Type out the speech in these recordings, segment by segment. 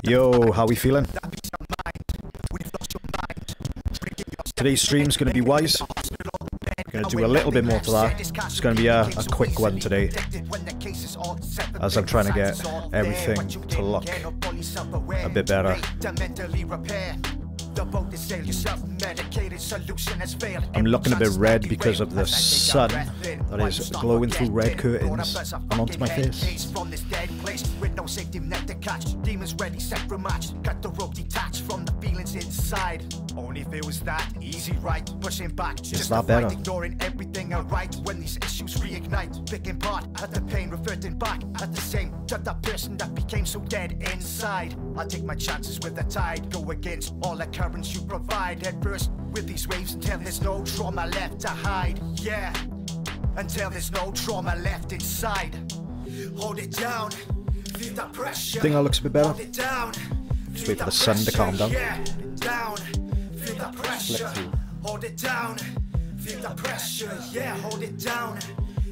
Yo, how we feeling? Today's stream's going to be Wise. Going to do a little bit more to that. It's going to be a quick one today, as I'm trying to get everything to look a bit better. I'm looking a bit red because of the sun that is glowing through red curtains and onto my face. Demons ready, set for match. Got the rope detached from the feelings inside. Only if it was that easy, right? Pushing back, just that better. Ignoring everything I write when these issues reignite. Picking part at the pain, reverting back at the same to that person that became so dead inside. I'll take my chances with the tide, go against all the currents you provide. Head first with these waves until there's no trauma left to hide. Yeah, until there's no trauma left inside. Hold it down. I think that looks a bit better. Just wait for the sun to calm down. Flip through. Hold it down. Feel the pressure. Yeah, hold it down.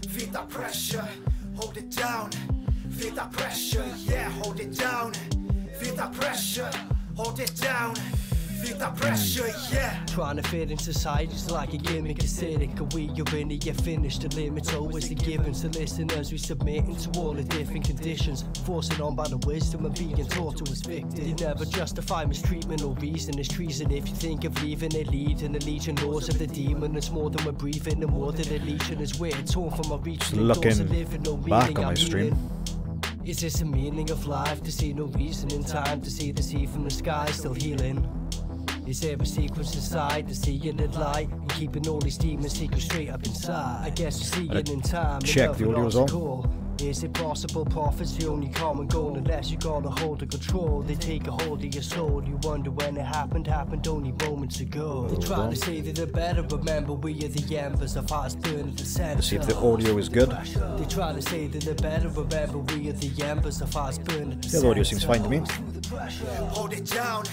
Feel the pressure. Hold it down. Feel the pressure. Yeah, hold it down. Feel the pressure. Hold it down. Feel the pressure, yeah. Trying to fit into society's like a gimmick, acidic. A we you're in it, you're finished. The limit's always the given. So listeners, we submit into all the different conditions, forcing on by the wisdom of being taught to us victims. You never justify mistreatment or reason is treason. If you think of leaving it, leading the legion laws of the demon. It's more than we're breathing, and more than a legion is weird. Torn from our reach, looking back on my stream. Is this a meaning of life? To see no reason in time, to see the sea from the sky still healing. Is there a sequence inside to see it in light and keeping all these demons secret straight up inside? I guess you see it in time. Check the audio's on. Is it possible prophet's the only common goal? Unless you got a hold of control, they take a hold of your soul. You wonder when it happened only moments ago. They try to say that they're better, remember we are the embers of hearts burning the center. Let's see if the audio is good. They try to say that they're better, remember we are the embers of hearts burning the center. The audio seems fine to me. Hold it down.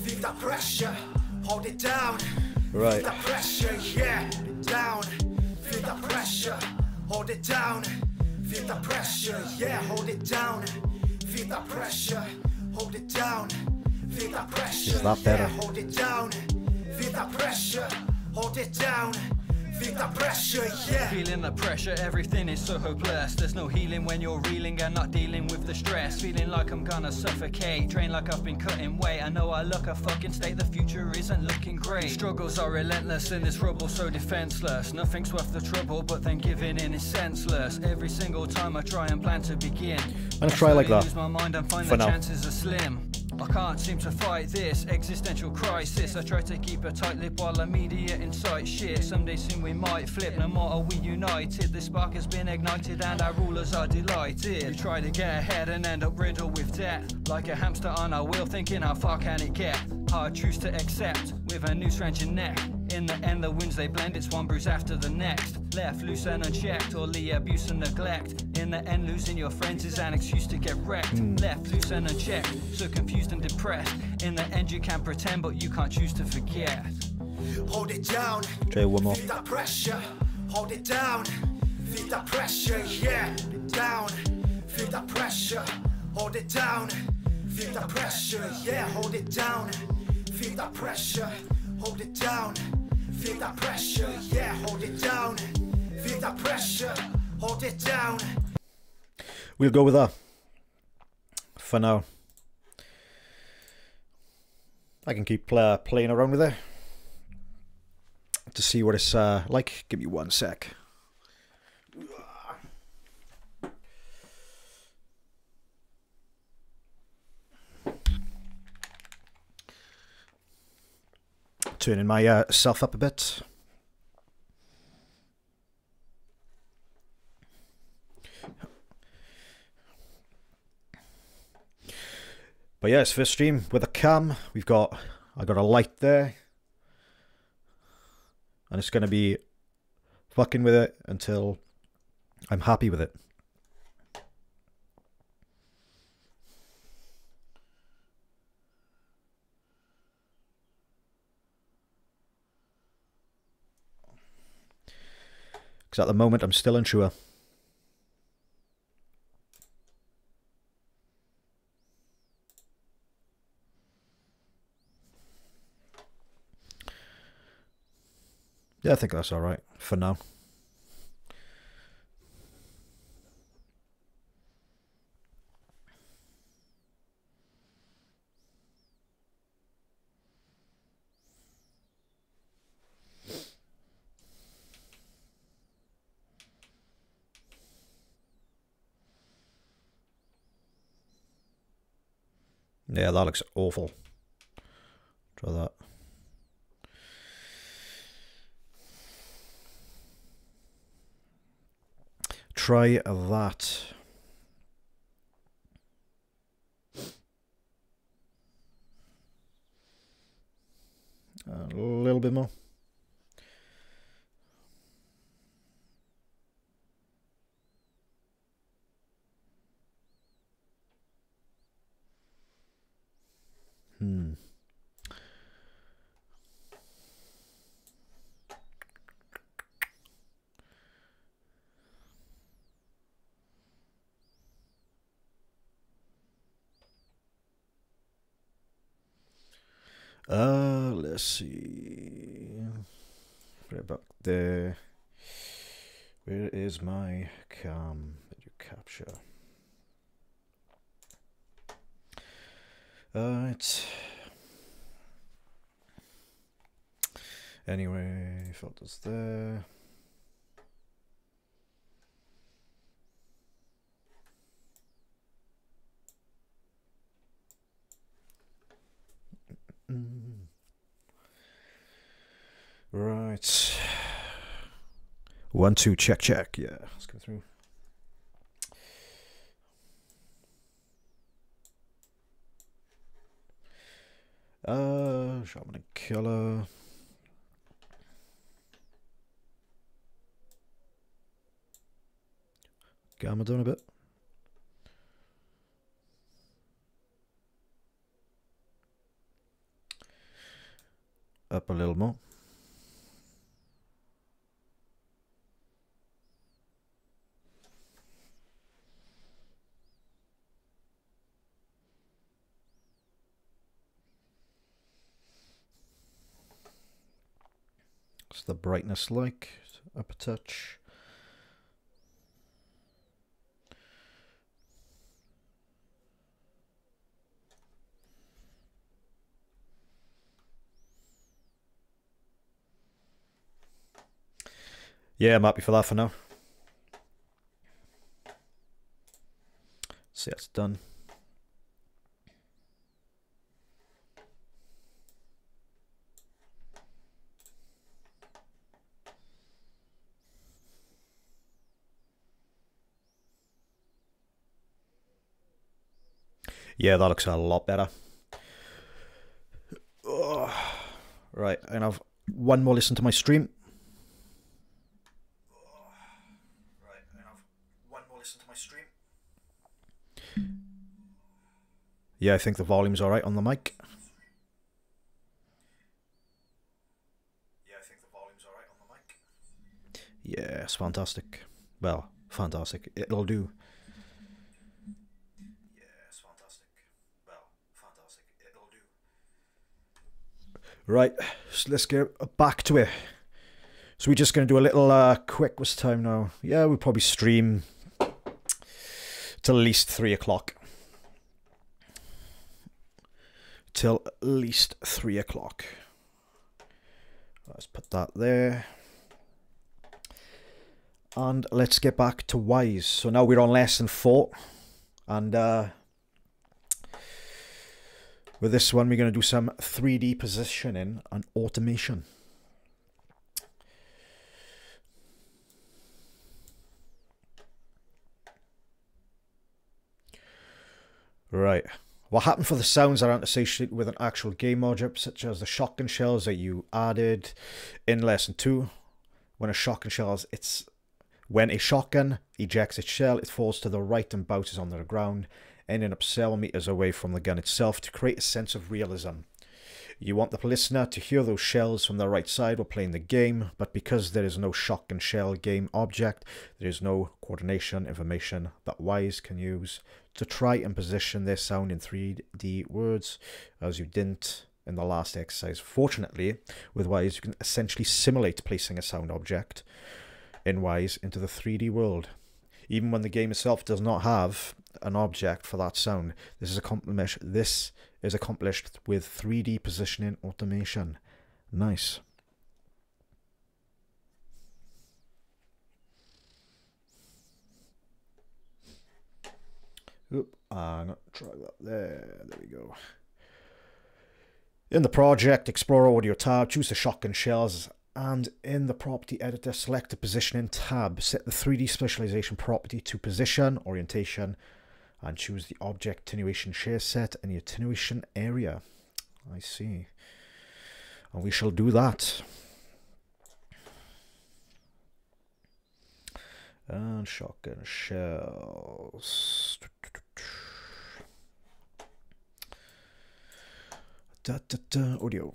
Feel the pressure, hold it down. Right. Feel the pressure, yeah, down. Feel the pressure, hold it down. Feel the pressure, yeah, hold it down. Feel the pressure, hold it down. Feel the pressure, is that better? Yeah, hold it down. Feel the pressure, hold it down. Feel the pressure, yeah. Feeling the pressure, everything is so hopeless. There's no healing when you're reeling and not dealing with the stress. Feeling like I'm gonna suffocate, drained like I've been cutting weight. I know I look a fucking state, the future isn't looking great. Struggles are relentless in this rubble, so defenseless. Nothing's worth the trouble, but then giving in is senseless. Every single time I try and plan to begin, I'm gonna try like that. Lose my mind and find the chances are slim. I can't seem to fight this existential crisis. I try to keep a tight lip while immediate insight shit. Someday soon we might flip, no matter we united. The spark has been ignited and our rulers are delighted. We try to get ahead and end up riddled with debt, like a hamster on our wheel thinking how far can it get. Hard truths to accept with a noose round your neck. In the end the winds they blend, it's one bruise after the next. Left loose and unchecked, all the abuse and neglect. In the end losing your friends is an excuse to get wrecked. Left loose and unchecked, so confused and depressed. In the end you can pretend but you can't choose to forget. Hold it down, try one more. Feel the pressure, hold it down. Feel the pressure, yeah, down. Feel the pressure, hold it down. Feel the pressure, yeah, hold it down. Feel the pressure, hold it down. Feel the pressure, yeah, hold it down. Feel the pressure, hold it down. We'll go with that for now. I can keep playing around with it to see what it's like. Give me 1 sec. Turning my self up a bit. But yeah, it's first stream with a cam. I got a light there, and it's gonna be fucking with it until I'm happy with it. Because at the moment I'm still unsure. Yeah, I think that's alright for now. Yeah, that looks awful. Try that. Try that. A little bit more. Let's see. Right back there. Where is my cam video capture? Right. Anyway, filters there. Right. 1, 2, check. Yeah, let's go through. Sharpen and color. Gamma down a bit. Up a little more. What's the brightness like? Up a touch. Yeah, I'm happy for that for now. See, that's done. Yeah, that looks a lot better. Oh, right, and I've one more listen to my stream. Yeah, I think the volume's alright on the mic. Yeah, it's fantastic. Well, fantastic. It'll do. Right, so let's get back to it. So we're just going to do a little quick, what's the time now? Yeah, we'll probably stream till at least 3 o'clock. Till at least 3 o'clock. Let's put that there. And let's get back to Wwise. So now we're on lesson 4. And with this one, we're going to do some 3D positioning and automation. Right. What happened for the sounds that aren't associated with an actual game object, such as the shotgun shells that you added in lesson 2. When a shotgun ejects its shell, it falls to the right and bounces on the ground, ending up several meters away from the gun itself to create a sense of realism. You want the listener to hear those shells from the right side while playing the game, but because there is no shotgun shell game object, there is no coordination information that Wwise can use to try and position their sound in 3D words, as you didn't in the last exercise. Fortunately, with Wwise, you can essentially simulate placing a sound object in Wwise into the 3D world. Even when the game itself does not have an object for that sound, this is accomplished with 3D positioning automation. Nice. Oop, I'm going to try that there. There we go. In the Project Explorer Audio tab, choose the shotgun shells, and in the Property Editor, select the Positioning tab. Set the 3D Specialization property to Position, Orientation, and choose the Object Attenuation Share Set and the Attenuation Area. I see. And we shall do that. And shotgun shells. Audio.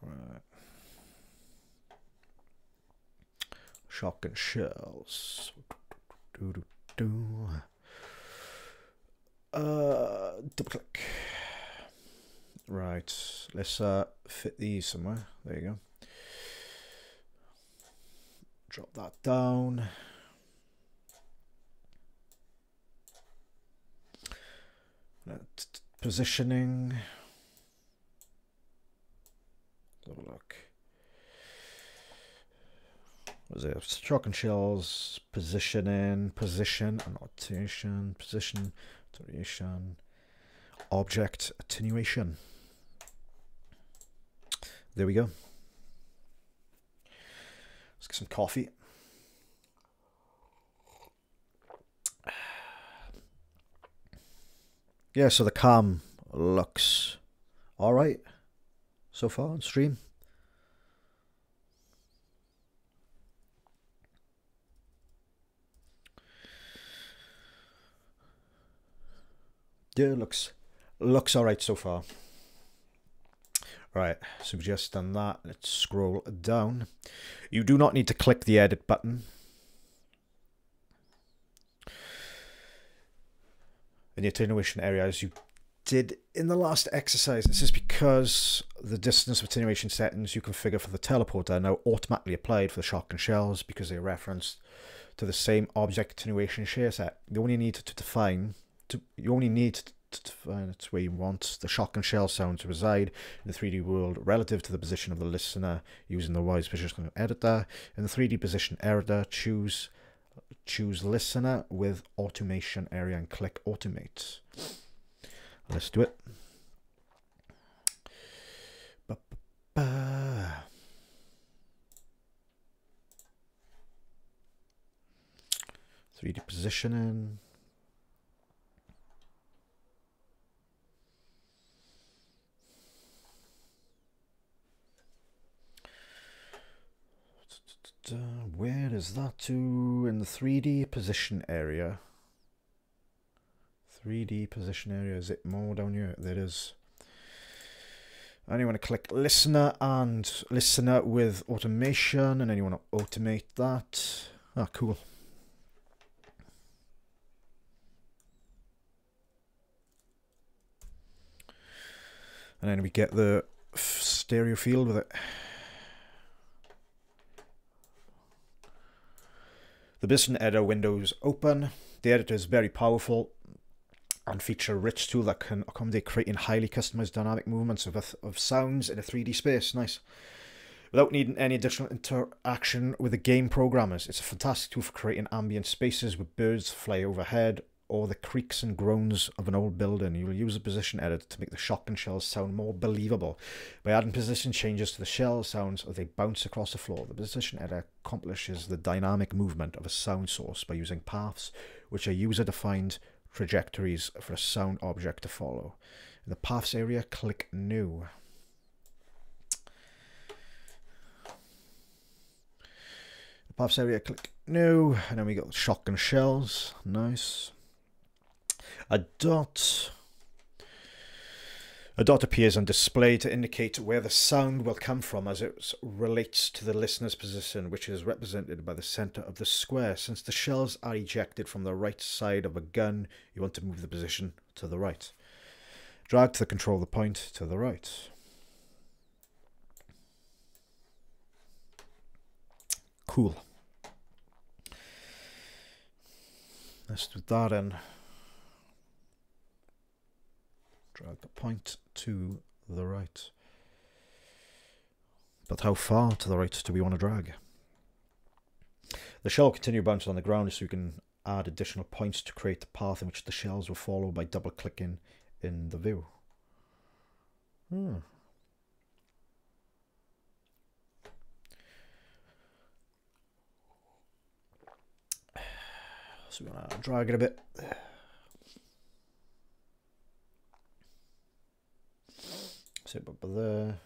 Right. Shotgun shells. Double click. Right. Let's fit these somewhere. There you go. Drop that down. Positioning. Have a look. What is it? Shotgun shells, positioning, position, annotation, position, attenuation, object attenuation. There we go. Let's get some coffee. Yeah, so the cam looks all right so far on stream. Yeah, looks all right so far. Right, so we've just done that. Let's scroll down. You do not need to click the edit button in the attenuation area as you did in the last exercise. This is because the distance of attenuation settings you configure for the teleporter are now automatically applied for the shotgun shells because they are referenced to the same object attenuation share set. You only need to define it's where you want the shotgun shell sound to reside in the 3D world relative to the position of the listener using the Wwise position editor. In the 3D position editor, choose listener with automation area and click automate. Let's do it. 3D positioning. Where is that to? In the 3D position area. 3D position area, is it more down here? There it is. And you want to click listener and listener with automation, and then you want to automate that. Ah, cool. And then we get the stereo field with it. The position editor window is open. The editor is very powerful and feature a rich tool that can accommodate creating highly customized dynamic movements of sounds in a 3D space. Nice. Without needing any additional interaction with the game programmers, it's a fantastic tool for creating ambient spaces with birds fly overhead or the creaks and groans of an old building. You will use the position editor to make the shotgun shells sound more believable by adding position changes to the shell sounds as they bounce across the floor. The position editor accomplishes the dynamic movement of a sound source by using paths, which are user-defined trajectories for a sound object to follow. In the paths area, click new. The paths area, click new, and then we got shotgun shells. Nice. A dot A dot appears on display to indicate where the sound will come from as it relates to the listener's position, which is represented by the center of the square. Since the shells are ejected from the right side of a gun, you want to move the position to the right. Drag to control the point to the right. Cool. Let's do that in. Drag the point to the right. But how far to the right do we want to drag? The shell will continue bouncing on the ground, so you can add additional points to create the path in which the shells will follow by double clicking in the view. So we're going to drag it a bit. Sit up there.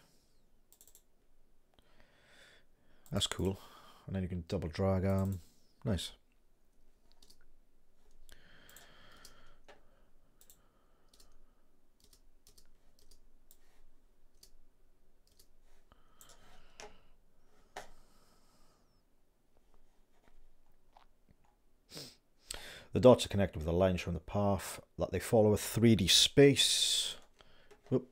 That's cool. And then you can double drag arm. Nice. The dots are connected with the lines showing the path that they follow a 3D space. Oop.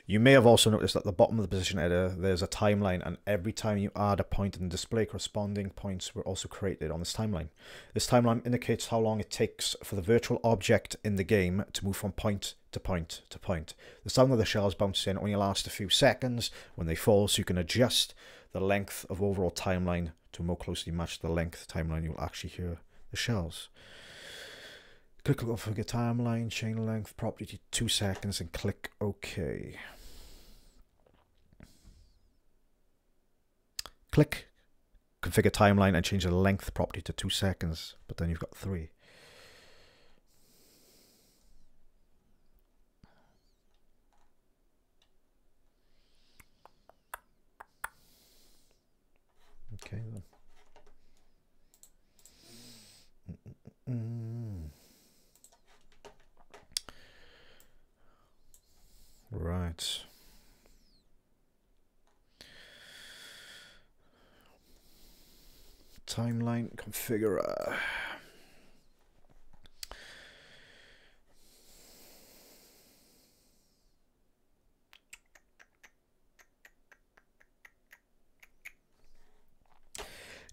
You may have also noticed at the bottom of the position editor there's a timeline, and every time you add a point in the display, corresponding points were also created on this timeline. This timeline indicates how long it takes for the virtual object in the game to move from point to point to point. The sound of the shells bouncing only lasts a few seconds when they fall, so you can adjust the length of overall timeline to more closely match the length timeline you'll actually hear the shells. Click configure timeline, chain length, property to 2 seconds, and click OK. Click configure timeline and change the length property to 2 seconds, but then you've got 3. Okay then. Right. Timeline configurer.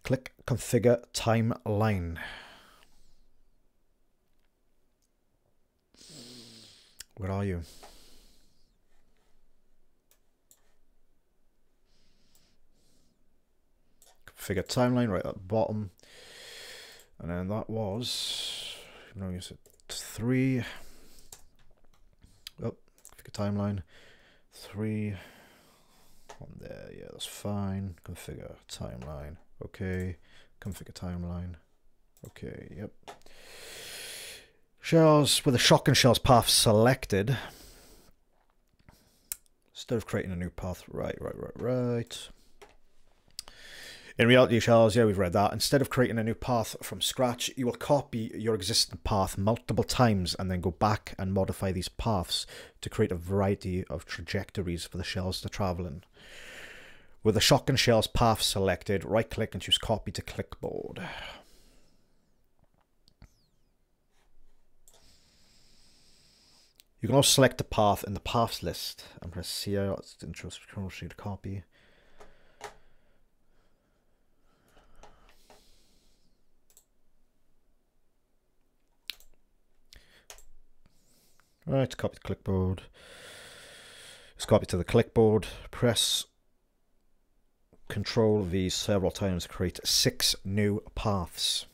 Click configure timeline. Where are you? Configure timeline right at the bottom. And then that was, no, you said 3. Oh, configure timeline. 3. On there, yeah, that's fine. Configure timeline. Okay. Configure timeline. Okay, yep. Shells with the shotgun shells path selected. Instead of creating a new path, right. In reality shells, yeah, we've read that. Instead of creating a new path from scratch, you will copy your existing path multiple times and then go back and modify these paths to create a variety of trajectories for the shells to travel in. With the shotgun shells path selected, right click and choose copy to clipboard. You can also select the path in the paths list and press C out to control to copy. Right, copy to clipboard. Just copy to the clipboard. Press Control V several times to create 6 new paths.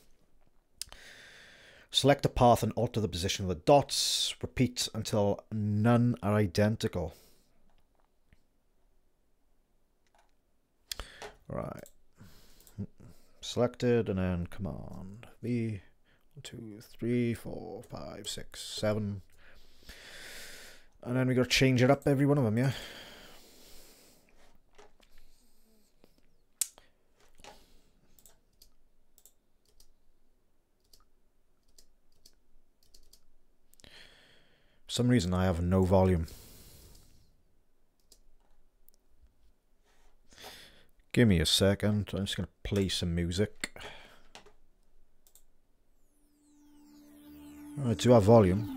Select a path and alter the position of the dots. Repeat until none are identical. Right. Selected, and then Command V. 1, 2, 3, 4, 5, 6, 7. And then we got to change it up every one of them, yeah? For some reason I have no volume. Give me a second. I'm just going to play some music. Alright, to our volume.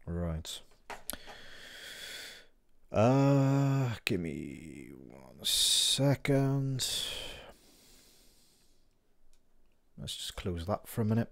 Right. Give me 1 second. Let's just close that for a minute.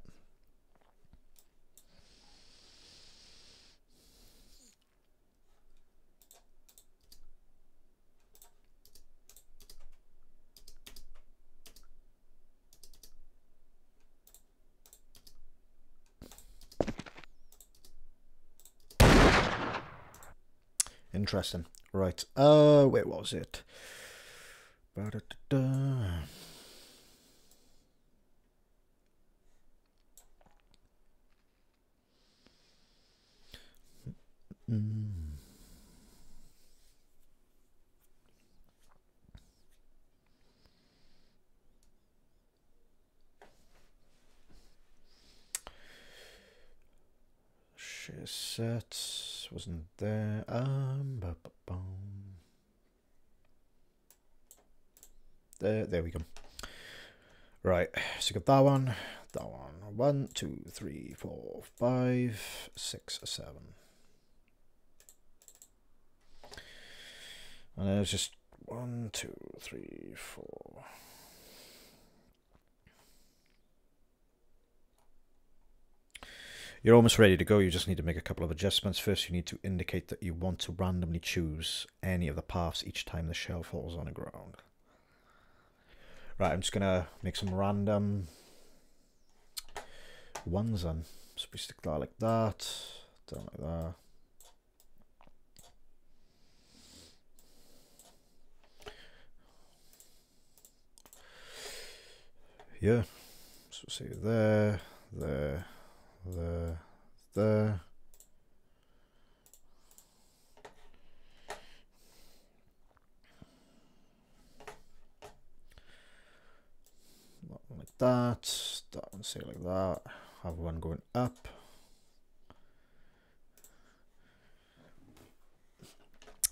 Interesting. Right. Where was it? Ba-da-da-da. Share sets wasn't there. There we go. Right, so got that one. 1, 2, 3, 4, 5, 6, 7. And there's just 1, 2, 3, 4. You're almost ready to go. You just need to make a couple of adjustments. First, you need to indicate that you want to randomly choose any of the paths each time the shell falls on the ground. Right, I'm just going to make some random ones then. So we stick that like that, down like that. Yeah, so say there, there, there, there. Like that one say like that. Have one going up.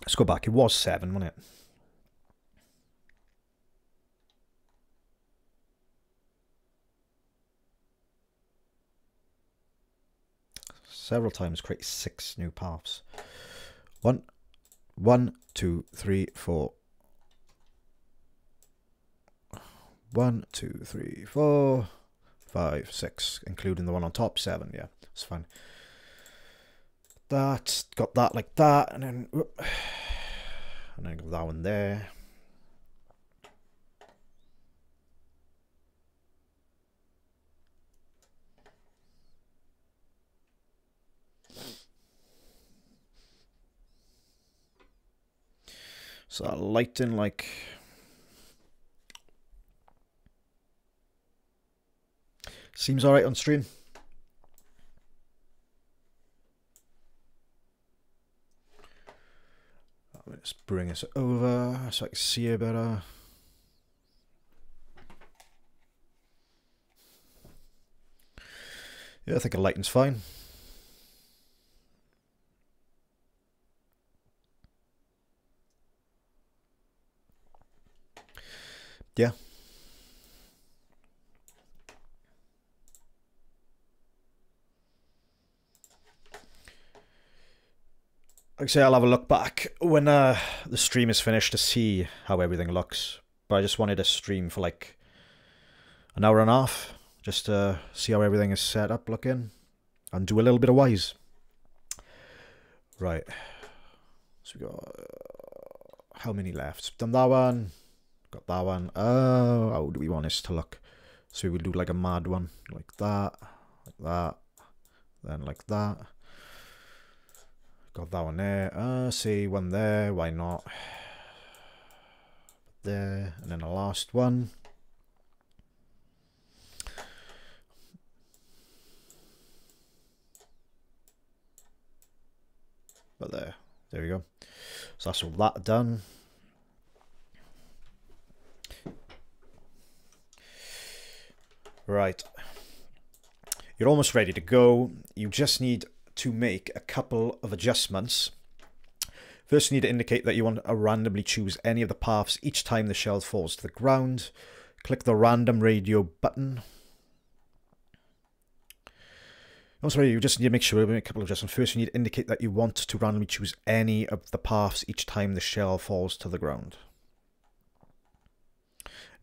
Let's go back. It was 7, wasn't it? Several times create 6 new paths. 1, 2, 3, 4. 1, 2, 3, 4, 5, 6, including the one on top, 7. Yeah, it's fine. That got that like that, and then got that one there. So that lighting, like, seems alright on stream. Let's bring this over so I can see it better. Yeah, I think the lighting's fine. Yeah. Like I say, I'll have a look back when the stream is finished to see how everything looks. But I just wanted to stream for like an hour and a half just to see how everything is set up looking and do a little bit of Wwise. Right. So we got how many left? Done that one. Got that one. Oh, how do we want this to look? So we'll do like a mad one, like that, then like that. Got that one there. See, one there. Why not? There, and then the last one. But there we go. So that's all that done. Right. You're almost ready to go. You just need to make a couple of adjustments First, you need to indicate that you want to randomly choose any of the paths each time the shell falls to the ground. Click the random radio button. Oh, sorry, you just need to make sure, make a couple of adjustments. First, you need to indicate that you want to randomly choose any of the paths each time the shell falls to the ground.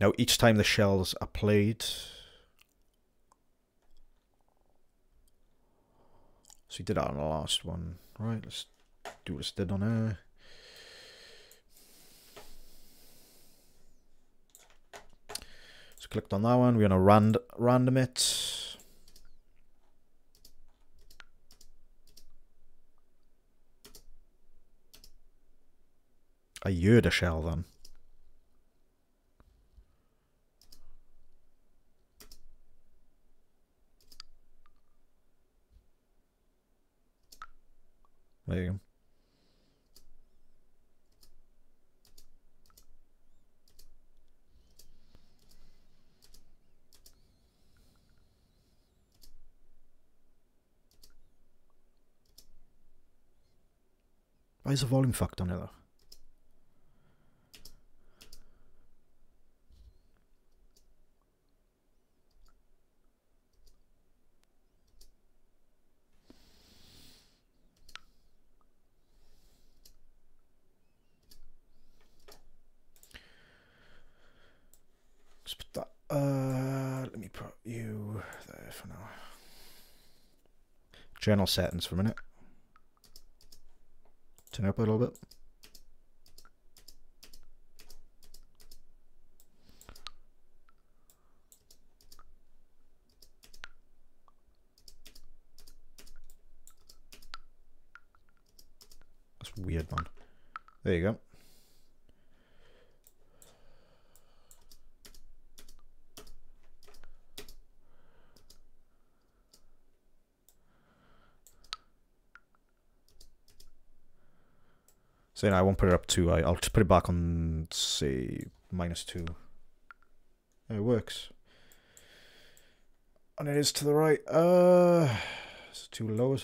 Now, each time the shells are played, so we did that on the last one. Right, let's do what it did on there. So clicked on that one. We're going to random it. I heard a shell then. There you go. Why is the volume fucked on it though? Let's put that. Let me put you there for now. General settings for a minute. Turn it up a little bit. That's weird, man. There you go. So I won't put it up too high. I'll just put it back on, say, -2. It works. And it is to the right. It's too low.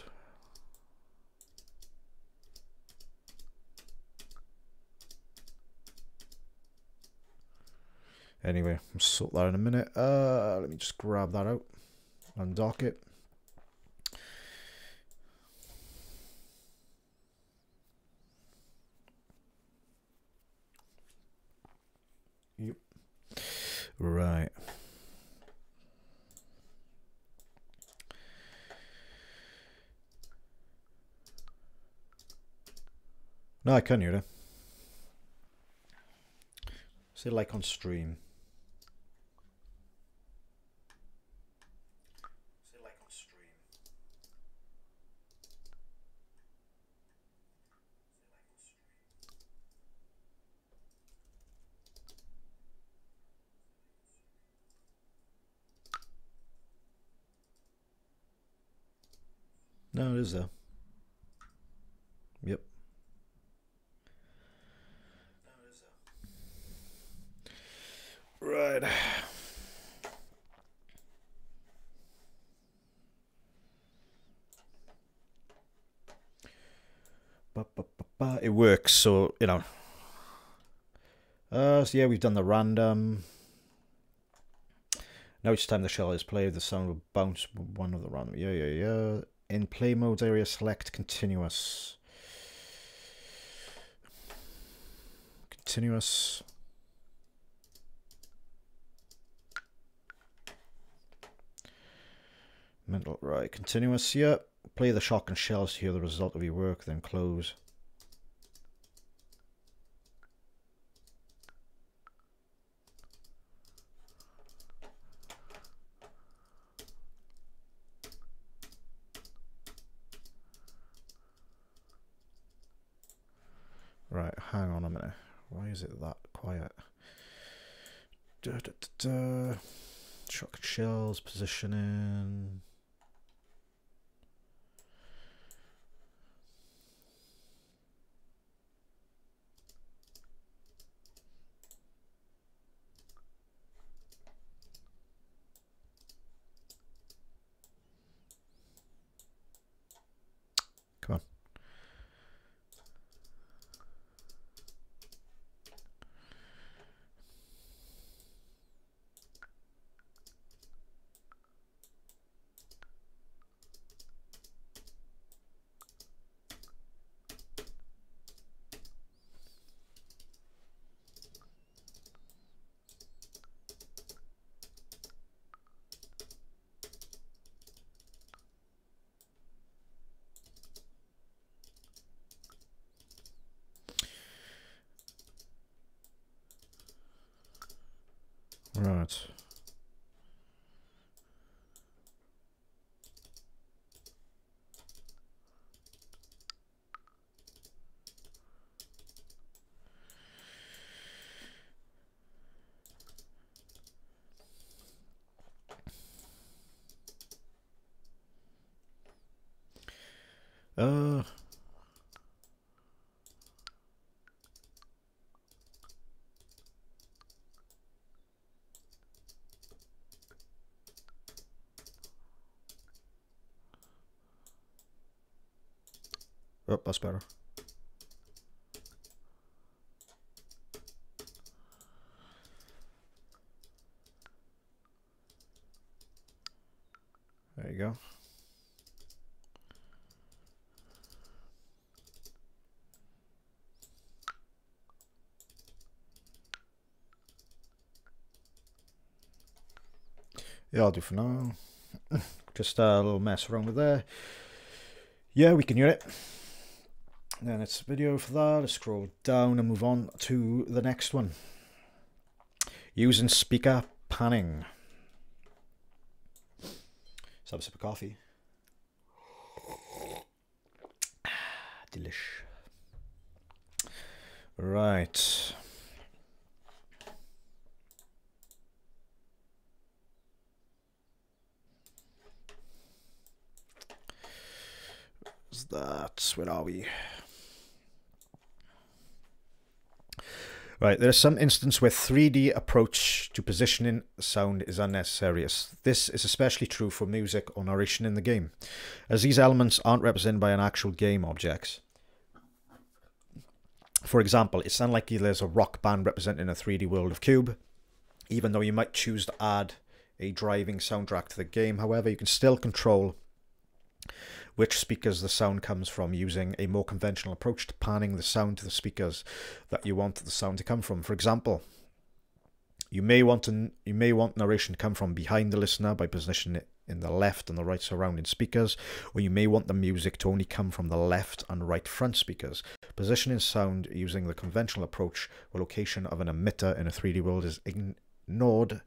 Anyway, I'll sort that in a minute. Let me just grab that out. Undock it. Yep. Right. No, I can hear it. Say like on stream. Say like on stream. No, it is there. Yep. Right. It works, so, you know. So yeah, we've done the random. Now each time the shell is played, the sound will bounce one of the random. Yeah. In play modes area, select continuous. Continuous. Mental, right, continuous, yeah. Play the shotgun shells to hear the result of your work, then close. Right, hang on a minute. Why is it that quiet? Shotgun shells, positioning. Come on. Right. Oh, that's better. There you go. Yeah, I'll do for now. Just a little mess around with there. Yeah, we can hear it. Then it's video for that. Let's scroll down and move on to the next one. Using speaker panning. Let's have a sip of coffee. Delish. Right. That's where are we? Right, there is some instance where 3D approach to positioning sound is unnecessary. This is especially true for music or narration in the game, as these elements aren't represented by an actual game objects. For example, it's unlikely there's a rock band representing a 3D world of Cube, even though you might choose to add a driving soundtrack to the game. However, you can still control which speakers the sound comes from using a more conventional approach to panning the sound to the speakers that you want the sound to come from. For example, you may want narration to come from behind the listener by positioning it in the left and the right surrounding speakers, or you may want the music to only come from the left and right front speakers. Positioning sound using the conventional approach where location of an emitter in a 3D world is ignored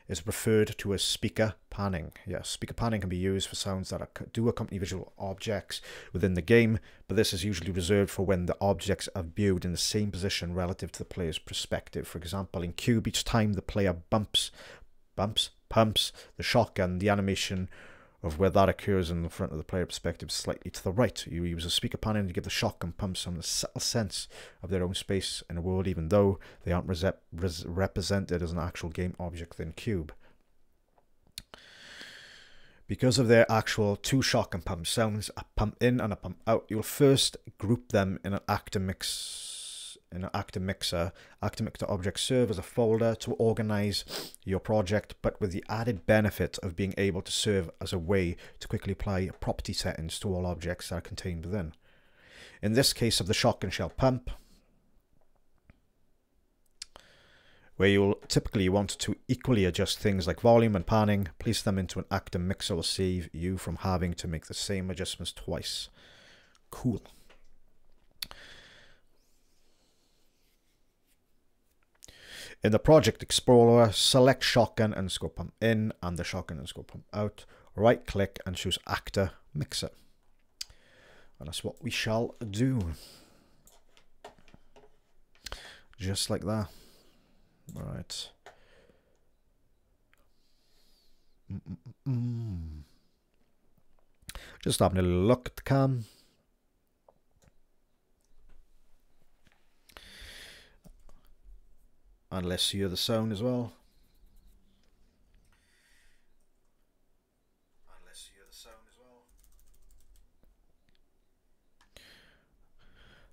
is referred to as speaker panning. Yes, speaker panning can be used for sounds that do accompany visual objects within the game, but this is usually reserved for when the objects are viewed in the same position relative to the player's perspective. For example, in Cube, each time the player pumps the shotgun, the animation of where that occurs in the front of the player perspective is slightly to the right. You use a speaker panning to give the shotgun pumps some subtle sense of their own space in a world, even though they aren't represented as an actual game object in Cube. Because of their actual two shotgun pump sounds, a pump in and a pump out, you'll first group them in an actor mixer. Actor mixer objects serve as a folder to organize your project, but with the added benefit of being able to serve as a way to quickly apply property settings to all objects that are contained within. In this case of the shotgun shell pump, where you'll typically want to equally adjust things like volume and panning, place them into an actor mixer will save you from having to make the same adjustments twice. Cool. In the Project Explorer, select Shotgun _ Pump In and the Shotgun _ Pump Out. Right click and choose Actor Mixer. And that's what we shall do. Just like that. Right. Just having a look at the cam. And let's hear the sound as well.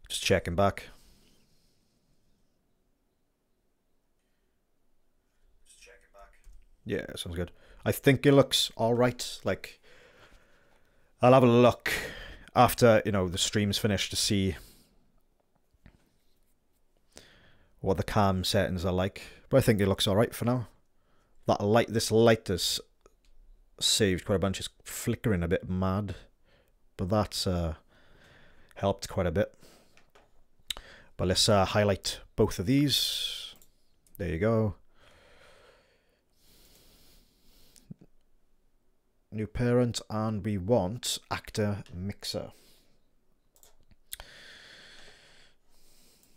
Just checking back. Yeah, sounds good. I think it looks alright. Like, I'll have a look after, the stream's finished to see what the cam settings are like, but I think it looks alright for now. This light has saved quite a bunch. It's flickering a bit mad, but that's helped quite a bit. But let's highlight both of these. There you go. new parent, and we want actor mixer.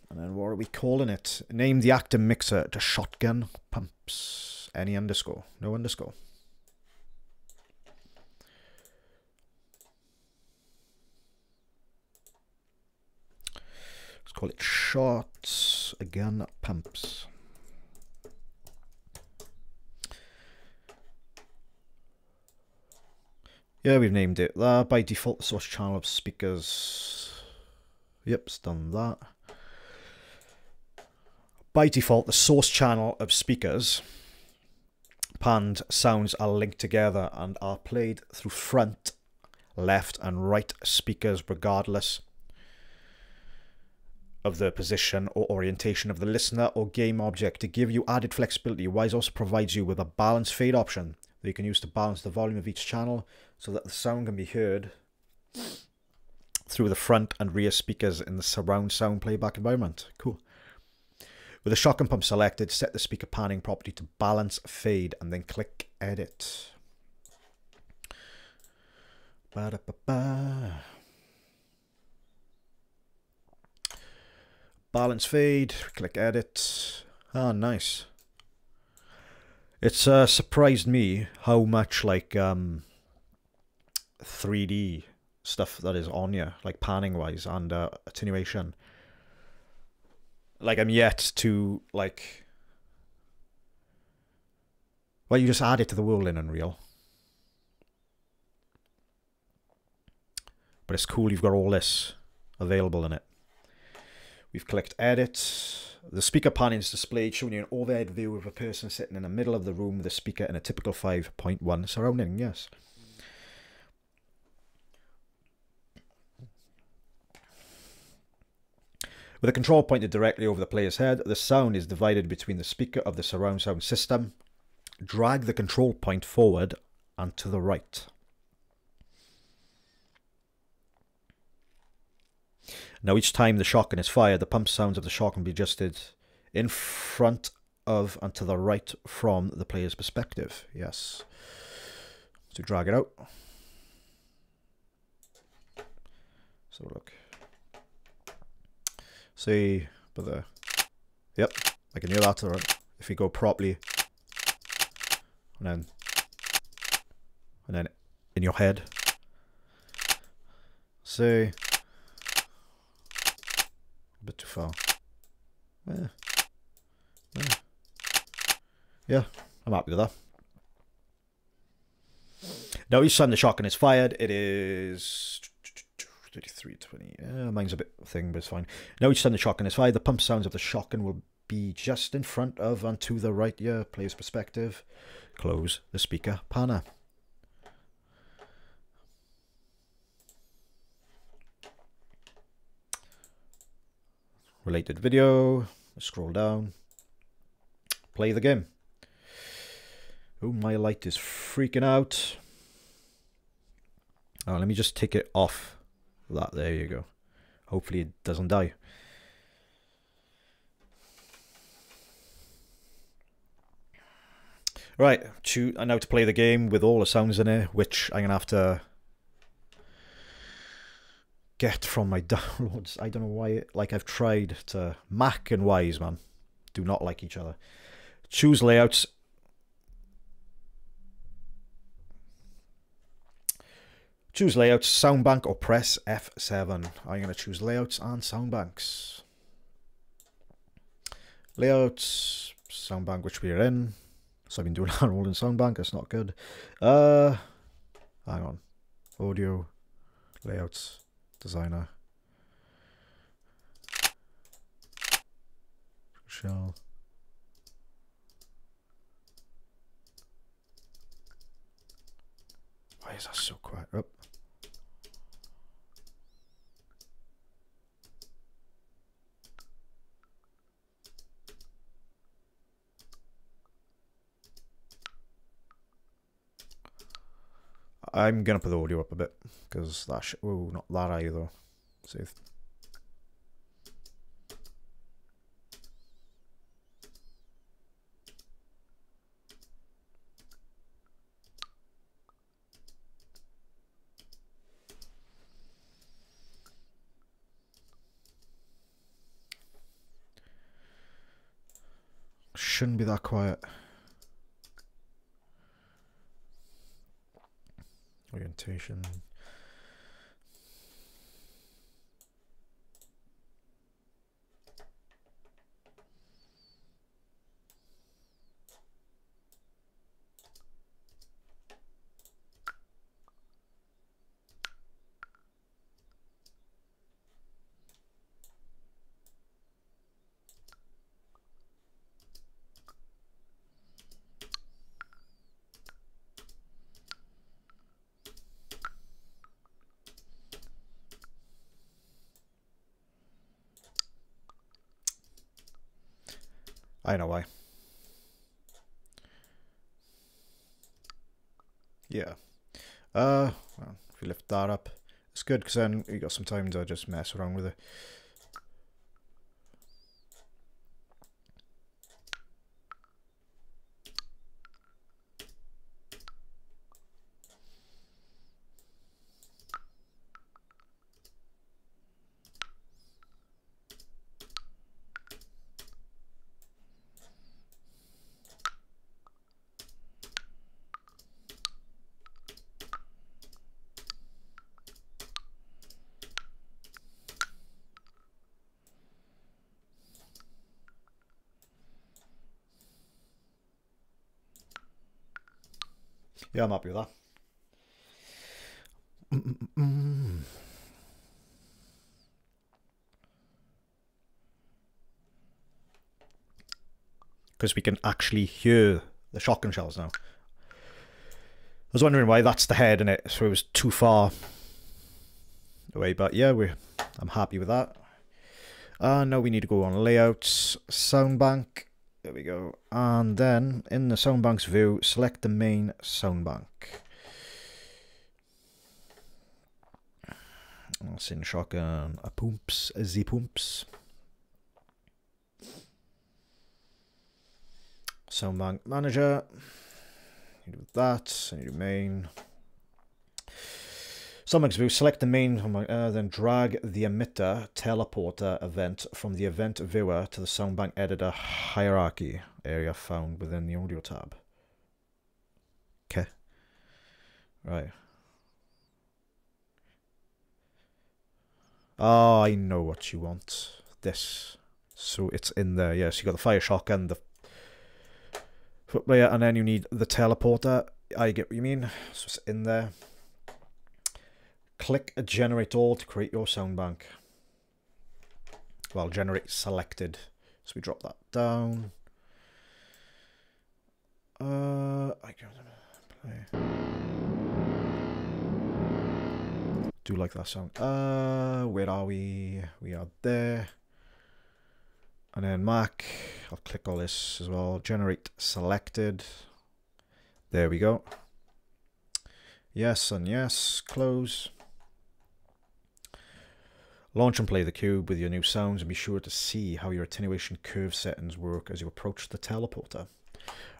And then what are we calling it? Name the actor mixer to shotgun pumps. Any underscore? No underscore. Let's call it shotgun pumps. Yeah, we've named it that. By default, the source channel of speakers. Yep, it's done that. By default, the source channel of speakers panned sounds are linked together and are played through front, left and right speakers regardless of the position or orientation of the listener or game object. To give you added flexibility, Wwise also provides you with a balance fade option that you can use to balance the volume of each channel so that the sound can be heard through the front and rear speakers in the surround sound playback environment. Cool. With the shotgun pump selected, set the speaker panning property to balance fade and then click edit. Ba-da-ba-ba. Balance fade, click edit. Ah, nice. It's surprised me how much like 3D stuff that is on here, like panning wise and attenuation. Like I'm yet to like, well, you just add it to the world in Unreal. But it's cool you've got all this available in it. We've clicked edit. The speaker panning is displayed, showing you an overhead view of a person sitting in the middle of the room with a speaker in a typical 5.1 surrounding, yes. With the control pointed directly over the player's head, the sound is divided between the speaker of the surround sound system. Drag the control point forward and to the right. Now each time the shotgun is fired, the pump sounds of the shotgun be adjusted in front of and to the right from the player's perspective. Yes. So drag it out. So look. See, but the, yep, I can hear that. Right? If we go properly, and then in your head. See. A bit too far. Yeah, I'm happy with that. Now each time the shotgun is fired, it is 3320. Yeah, mine's a bit thing, but it's fine. Now each time the shotgun is fired, the pump sounds of the shotgun will be just in front of and to the right. Yeah, player's perspective. Close the speaker panner. Related video. Scroll down. Play the game. Oh, my light is freaking out. Oh, let me just take it off that. There you go. Hopefully it doesn't die. Right, and now to play the game with all the sounds in it, which I'm going to have to get from my downloads. I don't know why, like I've tried to... Mac and Wwise, man, do not like each other. Choose layouts. Choose layouts, soundbank, or press F7. I'm going to choose layouts and soundbanks. Layouts, soundbank, which we're in. So I've been doing that all in soundbank. That's not good. Hang on. Audio, layouts, designer. Shell. Why is that so quiet? Oh. I'm gonna put the audio up a bit because that oh, not that either. Save. shouldn't be that quiet. Orientation. I know why. Yeah. Well, if you lift that up, it's good because then you got some time to just mess around with it. Yeah, I'm happy with that. Because we can actually hear the shotgun shells now. I was wondering why that's the head in it, so it was too far away, but yeah, I'm happy with that. Now we need to go on layouts, sound bank, there we go, and then in the sound bank's view, select the main sound bank. That's in shotgun, a pumps, a Z pumps. Sound bank manager, you do that, and you do main. Soundbank's view, select the main, then drag the emitter teleporter event from the event viewer to the soundbank editor hierarchy area found within the audio tab. Okay. Right. Oh, I know what you want. This. So it's in there. Yes, yeah, so you got the fire shotgun, the foot player, and then you need the teleporter. I get what you mean. So it's in there. Click generate all to create your sound bank. Well, generate selected. So we drop that down. I can play. Do like that sound. Where are we? We are there. And then Mac, I'll click all this as well. Generate selected. There we go. Yes and yes. Close. Launch and play the cube with your new sounds and be sure to see how your attenuation curve settings work as you approach the teleporter.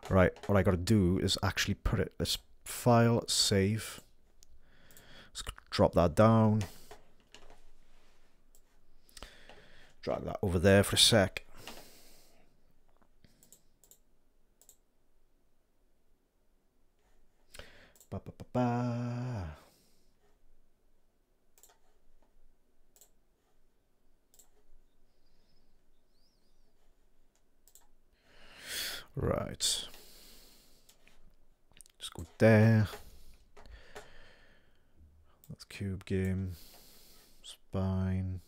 Right, what I got to do is actually put it, this file, save. Let's drop that down. Drag that over there for a sec. Ba, ba, ba, ba. Right. Just go there. That's cube game. Spine.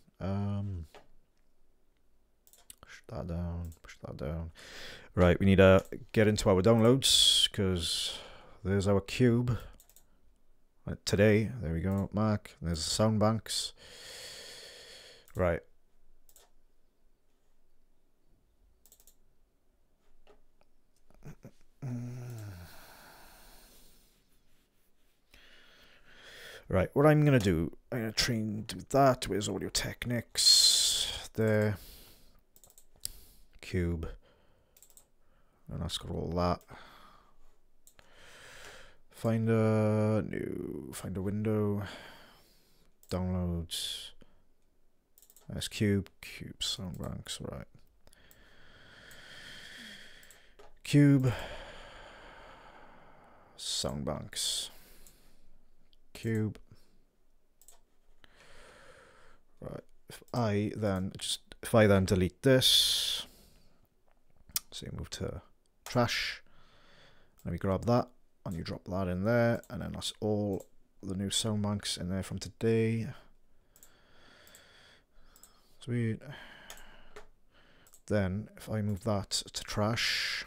Push that down. Push that down. Right, we need to get into our downloads because there's our cube. Today, there we go. Mac. There's the sound banks. Right. Right, what I'm going to do, I'm going to try and do that. Where's Audio Technics? There. Cube. And I'll scroll that. Find a window. Downloads. There's cube. Cube sound banks, right. Cube. Sound banks. Cube. Right. If I then delete this, so you move to trash. Let me grab that, and you drop that in there, and then that's all the new sound banks in there from today. Sweet. Then, if I move that to trash,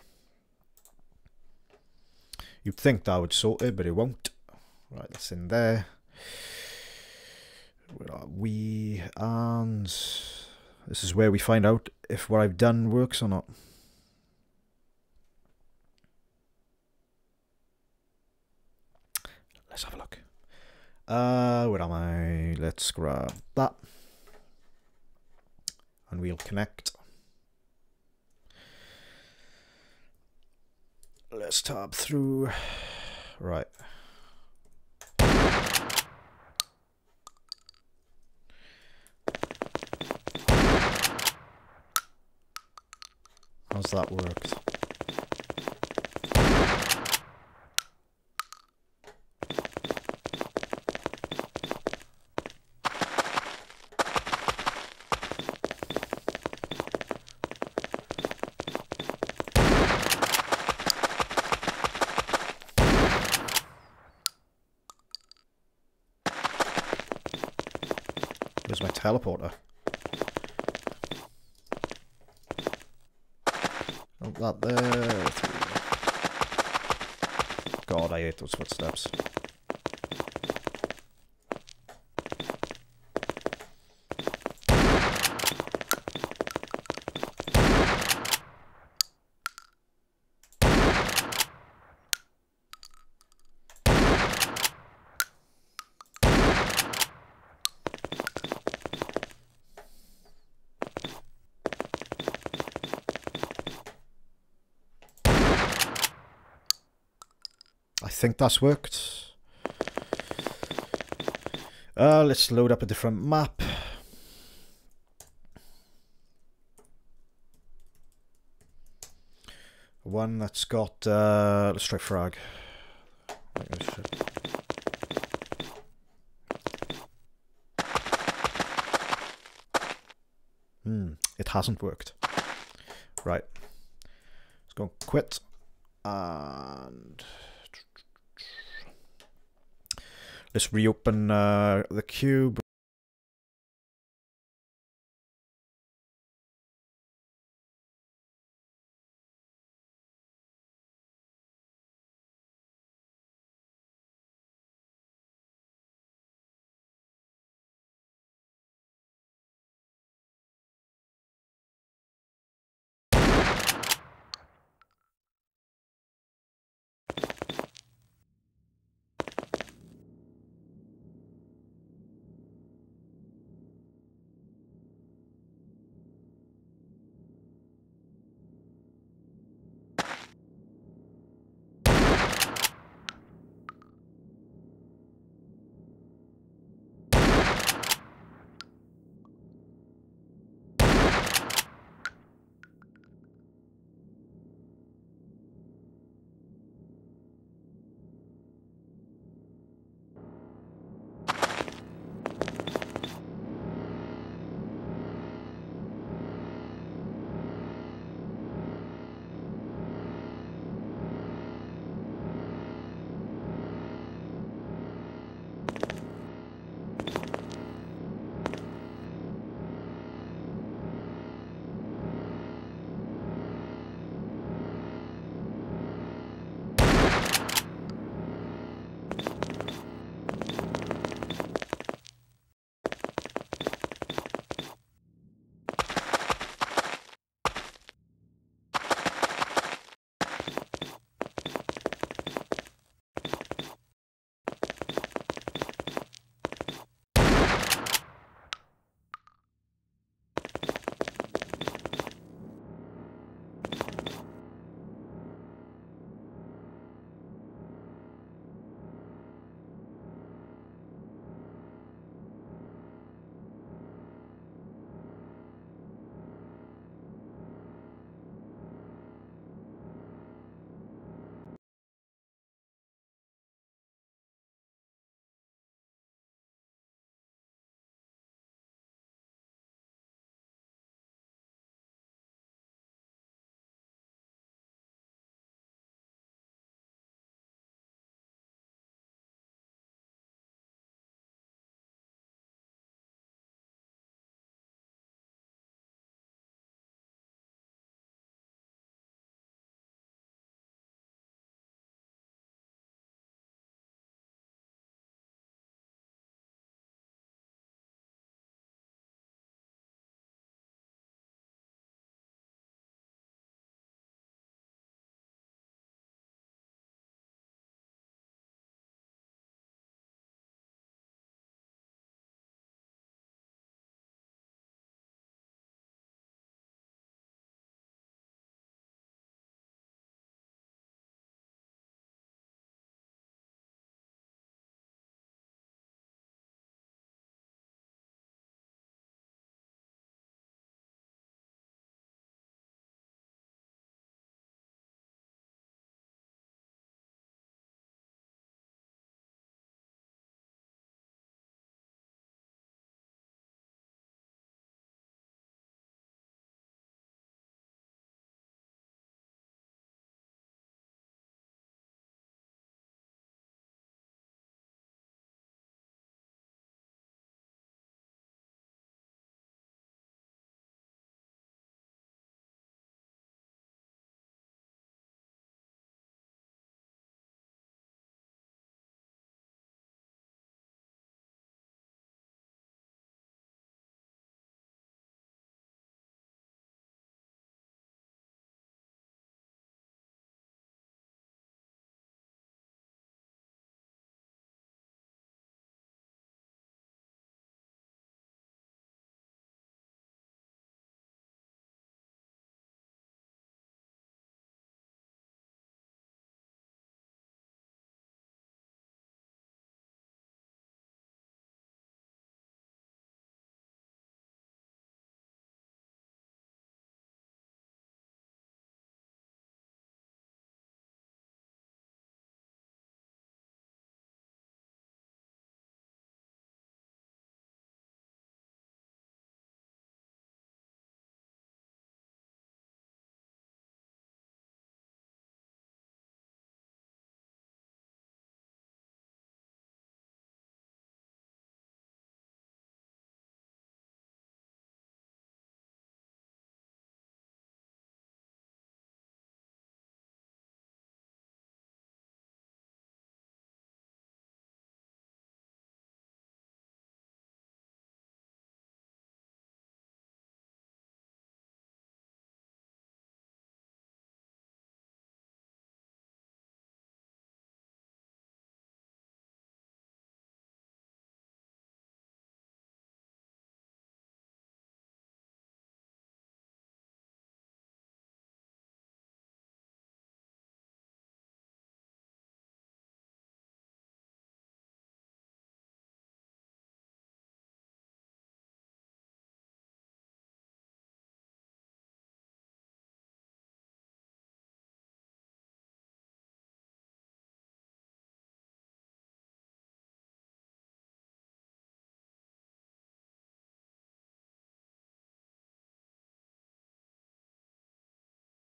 you'd think that would sort it, but it won't. Right, that's in there. Where are we? And this is where we find out if what I've done works or not. Let's have a look. Where am I? Let's grab that. And we'll connect. Let's tab through. Right. How's that worked? Where's my teleporter? Oh, that there. God, I hate those footsteps. I think that's worked. Let's load up a different map. One that's got, let's try frag. It hasn't worked. Right. Let's go quit. And let's reopen the cube.